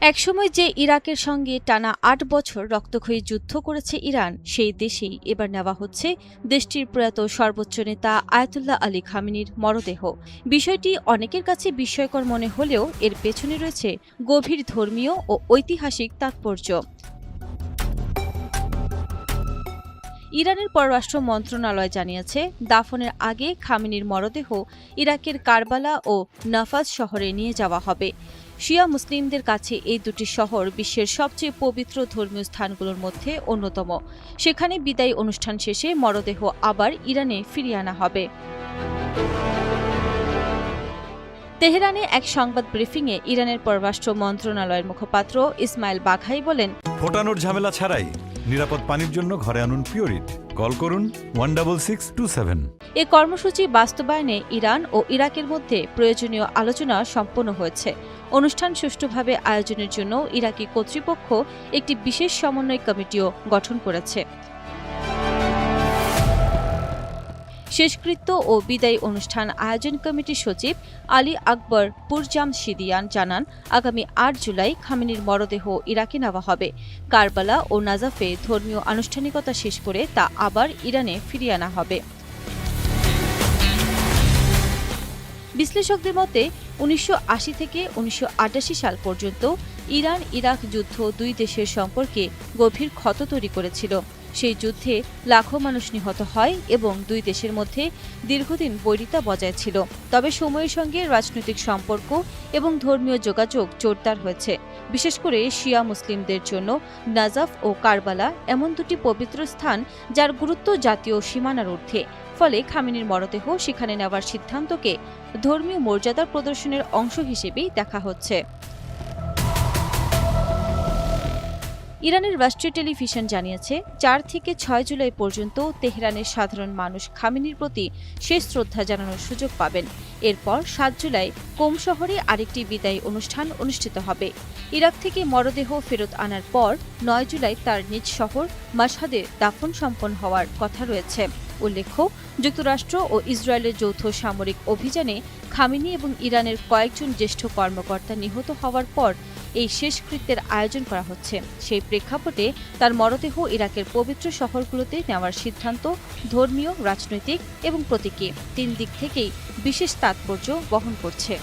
একসময় যে ইরাকের সঙ্গে টানা ৮ বছর রক্তক্ষয়ী যুদ্ধ করেছে ইরান, সেই দেশেই এবার নেওয়া হচ্ছে দেশটির প্রয়াত সর্বোচ্চ নেতা আয়াতুল্লাহ আলী খামেনির মরদেহ। বিষয়টি অনেকের কাছে বিস্ময়কর মনে হলেও এর পেছনে রয়েছে গভীর ধর্মীয় ও ঐতিহাসিক তাৎপর্য। ইরানের পররাষ্ট্র মন্ত্রণালয় জানিয়েছে, দাফনের আগে খামেনির মরদেহ ইরাকের কারবালা ও নাফাজ শহরে নিয়ে যাওয়া হবে। শিয়া মুসলিমদের কাছে এই দুটি শহর বিশ্বের সবচেয়ে পবিত্র ধর্মীয় স্থানগুলোর মধ্যে অন্যতম। সেখানে বিদায়ী অনুষ্ঠান শেষে মরদেহ আবার ইরানে ফিরিয়ে আনা হবে। তেহরানে এক সংবাদ ব্রিফিংয়ে ইরানের পররাষ্ট্র মন্ত্রণালয়ের মুখপাত্র ইসমাইল বাঘাই বলেন, ফোটানোর ঝামেলা ছাড়াই নিরাপদ পানির জন্য ঘরে আনুন পিওরিট। কল করুন 16627। এ কর্মসূচি বাস্তবায়নে ইরান ও ইরাকের মধ্যে প্রয়োজনীয় আলোচনা সম্পন্ন হয়েছে। অনুষ্ঠান সুষ্ঠুভাবে আয়োজনের জন্য ইরাকি কর্তৃপক্ষ একটি বিশেষ সমন্বয় কমিটিও গঠন করেছে। শেষকৃত্য ও বিদায়ী অনুষ্ঠান আয়োজন কমিটির সচিব আলী আকবর পুরজামশিদিয়ান জানান, আগামী ৮ জুলাই খামেনির মরদেহ ইরাকে নেওয়া হবে। কারবালা ও নাজাফে ধর্মীয় আনুষ্ঠানিকতা শেষ করে তা আবার ইরানে ফিরিয়ে আনা হবে। বিশ্লেষকদের মতে ১৯৮০ থেকে ১৯৮৮ সাল পর্যন্ত ইরান ইরাক যুদ্ধ দুই দেশের সম্পর্কে গভীর ক্ষত তৈরি করেছিল। সেই যুদ্ধে লাখো মানুষ নিহত হয় এবং দুই দেশের মধ্যে দীর্ঘদিন বৈরিতা বজায় ছিল। তবে সময়ের সঙ্গে রাজনৈতিক সম্পর্ক এবং ধর্মীয় যোগাযোগ জোরদার হয়েছে। বিশেষ করে শিয়া মুসলিমদের জন্য নাজাফ ও কারবালা এমন দুটি পবিত্র স্থান যার গুরুত্ব জাতীয় সীমানার ঊর্ধ্বে। ফলে খামেনির মরদেহ সেখানে নেওয়ার সিদ্ধান্তকে ধর্মীয় মর্যাদার প্রদর্শনের অংশ হিসেবেই দেখা হচ্ছে। ইরানের রাষ্ট্রীয় টেলিভিশন জানিয়েছে, ৪ থেকে ৬ জুলাই পর্যন্ত তেহরানের সাধারণ মানুষ খামেনির প্রতি শেষ শ্রদ্ধা জানানোর সুযোগ পাবেন। এরপর ৭ জুলাই কোম শহরে আরেকটি বিদায়ী অনুষ্ঠান অনুষ্ঠিত হবে। ইরাক থেকে মরদেহ ফেরত আনার পর ৯ জুলাই তার নিজ শহর মাশহাদে দাফন সম্পন্ন হওয়ার কথা রয়েছে। উল্লেখ্য, যুক্তরাষ্ট্র ও ইসরায়েলের যৌথ সামরিক অভিযানে খামেনি এবং ইরানের কয়েকজন জ্যেষ্ঠ কর্মকর্তা নিহত হওয়ার পর এই শেষকৃত্যের আয়োজন করা হচ্ছে। সেই প্রেক্ষাপটে তার মরদেহ ইরাকের পবিত্র শহরগুলোতে নেওয়ার সিদ্ধান্ত ধর্মীয়, রাজনৈতিক এবং প্রতীকী ৩ দিক থেকেই বিশেষ তাৎপর্য বহন করছে।